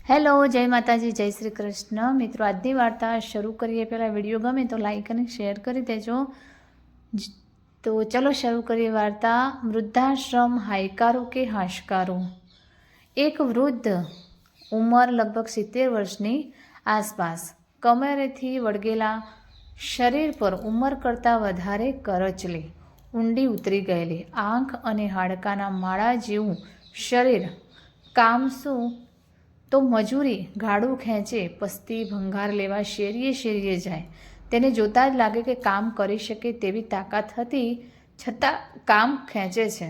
Hello, જય માતાજી, જય શ્રી કૃષ્ણ. મિત્રો, આજની વાર્તા શરૂ કરીએ પહેલાં વિડીયો ગમે તો લાઈક અને શેર કરી દેજો. તો ચલો શરૂ કરીએ વાર્તા. વૃદ્ધાશ્રમ હાયકારો કે હાશકારો. એક વૃદ્ધ ઉંમર લગભગ 70 વર્ષની આસપાસ, કમરેથી વળગેલા શરીર પર ઉંમર કરતાં વધારે કરચલી, ઊંડી ઉતરી ગયેલી આંખ અને હાડકાના માળા જેવું શરીર, કામસું તો મજૂરી ગાડું ખેંચે, પસ્તી ભંગાર લેવા શેરીએ શેરીએ જાય. તેને જોતાં જ લાગે કે કામ કરી શકે તેવી તાકાત હતી, છતાં કામ ખેંચે છે.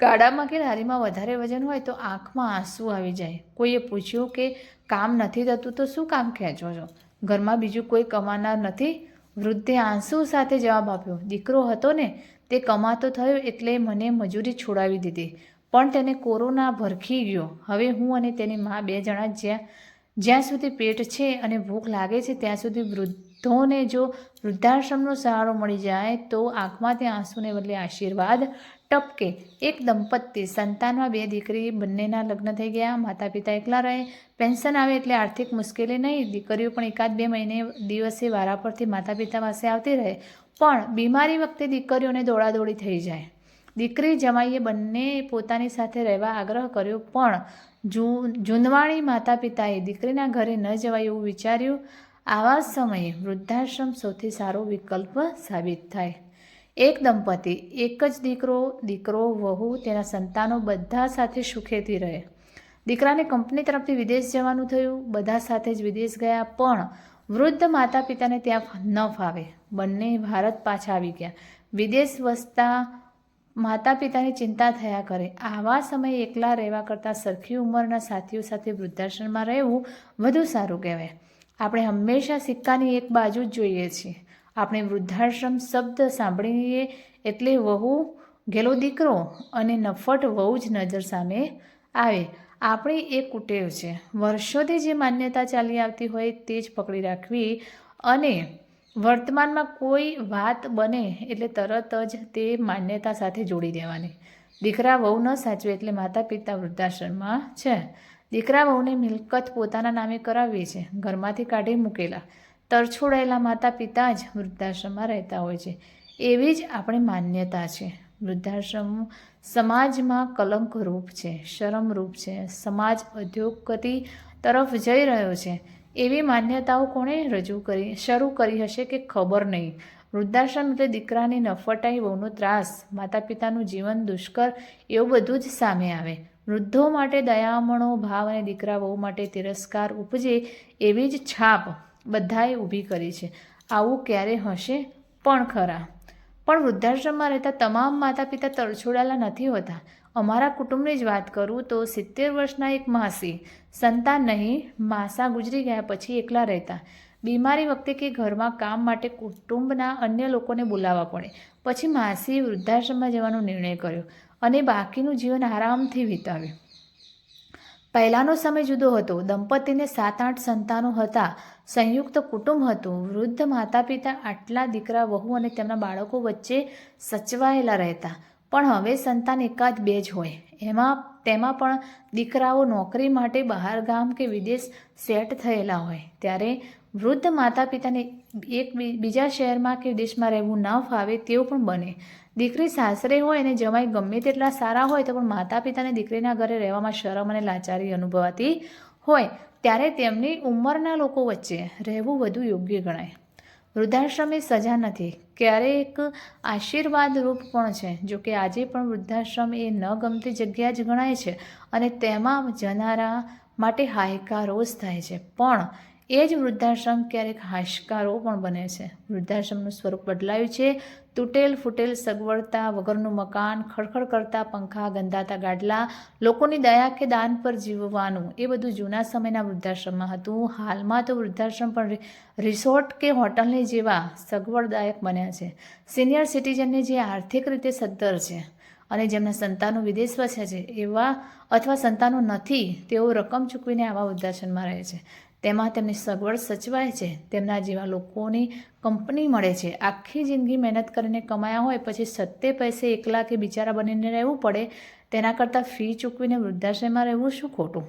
ગાડામાં કે લારીમાં વધારે વજન હોય તો આંખમાં આંસુ આવી જાય. કોઈએ પૂછ્યું કે કામ નથી થતું તો શું કામ ખેંચો છો? ઘરમાં બીજું કોઈ કમાનાર નથી? વૃદ્ધે આંસુ સાથે જવાબ આપ્યો, દીકરો હતો ને તે કમાતો થયો એટલે મને મજૂરી છોડાવી દીધી, પણ તેને કોરોના ભરખી ગયો. હવે હું અને તેની મા 2 જણા જ્યાં સુધી પેટ છે અને ભૂખ લાગે છે ત્યાં સુધી વૃદ્ધોને જો વૃદ્ધાશ્રમનો સહારો મળી જાય તો આંખમાંથી આંસુને બદલે આશીર્વાદ ટપકે. એક દંપતી, સંતાનમાં 2 દીકરી, બંનેના લગ્ન થઈ ગયા, માતા પિતા એકલા રહે. પેન્શન આવે એટલે આર્થિક મુશ્કેલી નહીં. દીકરીઓ પણ 1-2 મહિને દિવસે વારા પરથી માતા પિતા પાસે આવતી રહે, પણ બીમારી વખતે દીકરીઓને દોડાદોડી થઈ જાય. દીકરી જમાઈએ બંને પોતાની સાથે રહેવા આગ્રહ કર્યો, પણ જૂનવાણી માતા પિતાએ દીકરીના ઘરે ન જવાય એવું વિચાર્યું. આવા સમયે વૃદ્ધાશ્રમ સૌથી સારો વિકલ્પ સાબિત થાય. એક દંપતી, એક જ દીકરો, વહુ, તેના સંતાનો બધા સાથે સુખેથી રહે. દીકરાને કંપની તરફથી વિદેશ જવાનું થયું. બધા સાથે જ વિદેશ ગયા, પણ વૃદ્ધ માતા પિતાને ત્યાં ન ફાવે. બંને ભારત પાછા આવી ગયા. વિદેશ વસતા માતા પિતાની ચિંતા થયા કરે. આવા સમયે એકલા રહેવા કરતાં સરખી ઉંમરના સાથીઓ સાથે વૃદ્ધાશ્રમમાં રહેવું વધુ સારું કહેવાય. આપણે હંમેશા સિક્કાની એક બાજુ જ જોઈએ છીએ. આપણે વૃદ્ધાશ્રમ શબ્દ સાંભળીએ એટલે વહુ, ઘેલો દીકરો અને નફટ વહુ જ નજર સામે આવે. આપણી એક કુટેવ છે, વર્ષોથી જે માન્યતા ચાલી આવતી હોય તે જ પકડી રાખવી અને વર્તમાનમાં કોઈ વાત બને એટલે તરત જ તે માન્યતા સાથે જોડી દેવાની. દીકરા વહુ ન સાચવે એટલે માતા પિતા વૃદ્ધાશ્રમમાં છે. દીકરા વહુને મિલકત પોતાના નામે કરાવવી છે. ઘરમાંથી કાઢી મૂકેલા, તરછોડાયેલા માતા પિતા જ વૃદ્ધાશ્રમમાં રહેતા હોય છે. એવી જ આપણી માન્યતા છે. વૃદ્ધાશ્રમ સમાજમાં કલંકરૂપ છે, શરમરૂપ છે. સમાજ અધોગતિ તરફ જઈ રહ્યો છે. એવી માન્યતાઓ કોણે શરૂ કરી હશે કે ખબર નહીં. વૃદ્ધાશ્રમ એટલે દીકરાની નફટાઈ, વહુનો ત્રાસ, માતા પિતાનું જીવન દુષ્કર, એવું બધું જ સામે આવે. વૃદ્ધો માટે દયામણો ભાવ અને દીકરા વહુ માટે તિરસ્કાર ઉપજે એવી જ છાપ બધાએ ઊભી કરી છે. આવું ક્યારે હશે પણ ખરા? પણ વૃદ્ધાશ્રમમાં રહેતા તમામ માતા પિતા તરછોડાયેલા નથી હોતા. અમારા કુટુંબની જ વાત કરું તો 70 વર્ષના એક માસી, સંતાન નહીં, માસા ગુજરી ગયા પછી એકલા રહેતા. બીમારી વખતે કે ઘરમાં કામ માટે કુટુંબના અન્ય લોકોને બોલાવવા પડે. પછી માસીએ વૃદ્ધાશ્રમમાં જવાનો નિર્ણય કર્યો અને બાકીનું જીવન આરામથી વિતાવ્યું. પહેલાંનો સમય જુદો હતો. દંપતીને 7-8 સંતાનો હતા, સંયુક્ત કુટુંબ હતું. વૃદ્ધ માતા પિતા આટલા દીકરા વહુ અને તેમના બાળકો વચ્ચે સચવાયેલા રહેતા. પણ હવે સંતાન 1-2 જ હોય. તેમાં પણ દીકરાઓ નોકરી માટે બહાર ગામ કે વિદેશ સેટ થયેલા હોય. ત્યારે વૃદ્ધ માતા પિતાને બીજા શહેરમાં કે વિદેશમાં રહેવું ન ફાવે તેવું પણ બને. દીકરી સાસરે હોય અને જમાઈ ગમે તેટલા સારા હોય તો પણ માતા પિતાને દીકરીના ઘરે રહેવામાં શરમ અને લાચારી અનુભવાતી હોય. ત્યારે તેમની ઉંમરના લોકો વચ્ચે રહેવું વધુ યોગ્ય ગણાય. વૃદ્ધાશ્રમ એ સજા નથી, ક્યારેક આશીર્વાદરૂપ પણ છે. જોકે આજે પણ વૃદ્ધાશ્રમ એ ન ગમતી જગ્યા જ ગણાય છે અને તેમાં જનારા માટે હાયકારો જ થાય છે. પણ એ જ વૃદ્ધાશ્રમ ક્યારેક હાશકારો પણ બને છે. વૃદ્ધાશ્રમનું સ્વરૂપ બદલાયું છે. તૂટેલ ફૂટેલ સગવડતા વગરનું મકાન, ખડખડ કરતા પંખા, ગંધાતા ગાડલા, લોકોની દયા કે દાન પર જીવવાનું, એ બધું જૂના સમયના વૃદ્ધાશ્રમમાં હતું. હાલમાં તો વૃદ્ધાશ્રમ પણ રિસોર્ટ કે હોટલની જેવા સગવડદાયક બન્યા છે. સિનિયર સિટીઝનને જે આર્થિક રીતે સદ્ધર છે અને જેમના સંતાનો વિદેશ વસ્યા છે એવા અથવા સંતાનો નથી તેઓ રકમ ચૂકવીને આવા વૃદ્ધાશ્રમમાં રહે છે. તેમાં તેમની સગવડ સચવાય છે. તેમના જેવા લોકોની કંપની મળે છે. આખી જિંદગી મહેનત કરીને કમાયા હોય પછી સત્તે પૈસે એકલા કે બિચારા બનીને રહેવું પડે તેના કરતાં ફી ચૂકવીને વૃદ્ધાશ્રમમાં રહેવું શું ખોટું?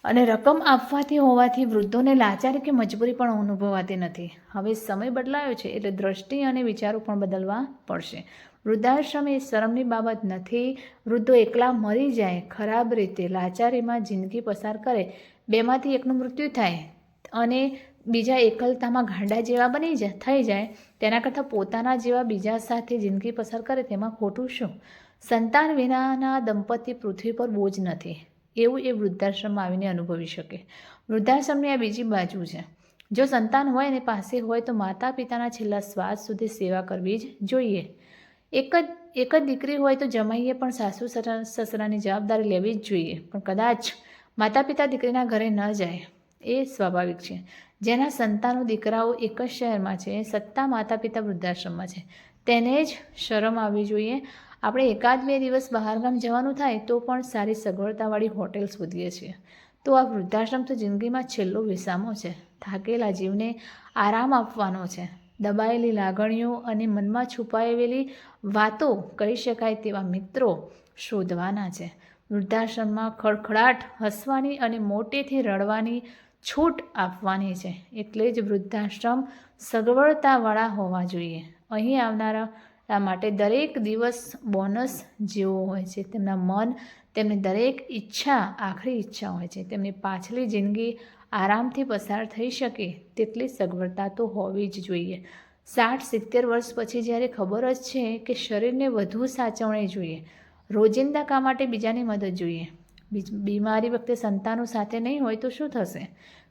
અને રકમ આપવાથી હોવાથી વૃદ્ધોને લાચારી કે મજબૂરી પણ અનુભવાતી નથી. હવે સમય બદલાયો છે એટલે દ્રષ્ટિ અને વિચારો પણ બદલવા પડશે. વૃદ્ધાશ્રમ એ શરમની બાબત નથી. વૃદ્ધો એકલા મરી જાય, ખરાબ રીતે લાચારીમાં જિંદગી પસાર કરે, બેમાંથી એકનું મૃત્યુ થાય અને બીજા એકલતામાં ગાંડા જેવા થઈ જાય, તેના કરતાં પોતાના જેવા બીજા સાથે જિંદગી પસાર કરે તેમાં ખોટું શું? સંતાન વિનાના દંપતી પૃથ્વી પર બોજ નથી, એવું એ વૃદ્ધાશ્રમમાં આવીને અનુભવી શકે. વૃદ્ધાશ્રમની આ બીજી બાજુ છે. જો સંતાન હોય અને પાસે હોય તો માતા પિતાના છેલ્લા શ્વાસ સુધી સેવા કરવી જ જોઈએ. એક જ દીકરી હોય તો જમાઈએ પણ સાસુ સસરાની જવાબદારી લેવી જ જોઈએ. પણ કદાચ માતા પિતા દીકરીના ઘરે ન જાય, એ સ્વાભાવિક છે. જેના સંતાનો દીકરાઓ એક જ શહેરમાં છે, સત્તા માતા પિતા વૃદ્ધાશ્રમમાં છે, તેને જ શરમ આવવી જોઈએ. આપણે 1-2 દિવસ બહારગામ જવાનું થાય તો પણ સારી સગવડતાવાળી હોટેલ શોધીએ છીએ. તો આ વૃદ્ધાશ્રમ તો જિંદગીમાં છેલ્લો વિસામો છે. થાકેલા જીવને આરામ આપવાનો છે. દબાયેલી લાગણીઓ અને મનમાં છુપાયેલી વાતો કહી શકાય તેવા મિત્રો શોધવાના છે. વૃદ્ધાશ્રમમાં ખડખડાટ હસવાની અને મોટેથી રડવાની છૂટ આપવાની છે. એટલે જ વૃદ્ધાશ્રમ સગવડતાવાળા હોવા જોઈએ. અહીં આવનારા માટે દરેક દિવસ બોનસ જેવો હોય છે. તેમના મન, તેમની દરેક ઈચ્છા આખરી ઈચ્છા હોય છે. તેમની પાછલી જિંદગી આરામથી પસાર થઈ શકે તેટલી સગવડતા તો હોવી જ જોઈએ. 60-70 વર્ષ પછી જ્યારે ખબર જ છે કે શરીરને વધુ સાચવણી જોઈએ, રોજિંદા કામ માટે બીજાની મદદ જોઈએ, બીમારી વખતે સંતાનો સાથે નહીં હોય તો શું થશે?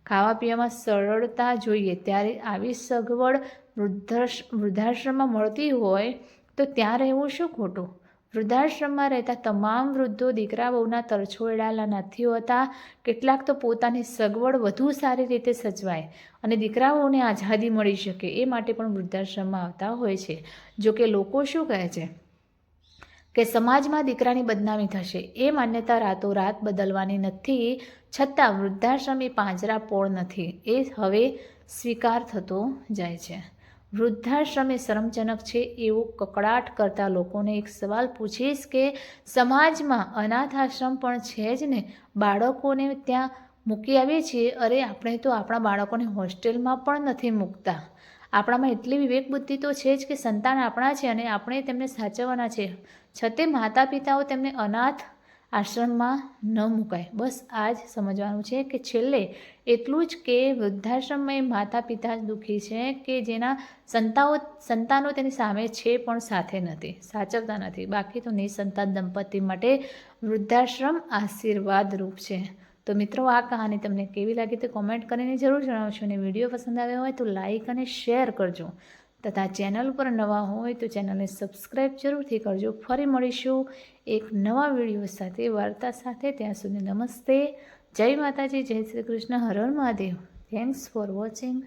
ખાવા પીવામાં સરળતા જોઈએ, ત્યારે આવી સગવડ વૃદ્ધાશ્રમમાં મળતી હોય તો ત્યાં રહેવું શું ખોટું? વૃદ્ધાશ્રમમાં રહેતા તમામ વૃદ્ધો દીકરા બહુના તરછોડાયેલા નથી હોતા. કેટલાક તો પોતાની સગવડ વધુ સારી રીતે સચવાય અને દીકરાઓને આઝાદી મળી શકે એ માટે પણ વૃદ્ધાશ્રમમાં આવતા હોય છે. જોકે લોકો શું કહે છે કે સમાજમાં દીકરાની બદનામી થશે, એ માન્યતા રાતોરાત બદલવાની નથી. છતાં વૃદ્ધાશ્રમ એ પાંજરાપોળ નથી, એ હવે સ્વીકાર થતો જાય છે. વૃદ્ધાશ્રમ એ શરમજનક છે એવો કકળાટ કરતા લોકોને એક સવાલ પૂછીશ કે સમાજમાં અનાથ આશ્રમ પણ છે જ ને, બાળકોને ત્યાં મૂકી આવીએ છીએ. અરે આપણે તો આપણા બાળકોને હોસ્ટેલમાં પણ નથી મૂકતા. આપણામાં એટલી વિવેક બુદ્ધિ તો છે જ કે સંતાન આપણા છે અને આપણે તેમને સાચવવાના છે. છતાં માતા પિતાઓ તેમને અનાથ આશ્રમમાં ન મુકાય. બસ આ જ સમજવાનું છે કે છેલ્લે એટલું જ કે વૃદ્ધાશ્રમમાં માતા પિતા જ દુઃખી છે કે જેના સંતાનો તેની સામે છે પણ સાથે નથી, સાચવતા નથી. બાકી તો નિસંતાન દંપતી માટે વૃદ્ધાશ્રમ આશીર્વાદરૂપ છે. તો મિત્રો, આ કહાની તમને કેવી લાગી તે કોમેન્ટ કરીને જરૂર જણાવશો. અને વિડીયો પસંદ આવ્યો હોય તો લાઈક અને શેર કરજો. તથા ચેનલ પર નવા હોય તો ચેનલને સબસ્ક્રાઈબ જરૂરથી કરજો. ફરી મળીશું એક નવા વિડીયો સાથે, વાર્તા સાથે. ત્યાં સુધી નમસ્તે, જય માતાજી, જય શ્રી કૃષ્ણ, હર હર મહાદેવ. Thanks for watching.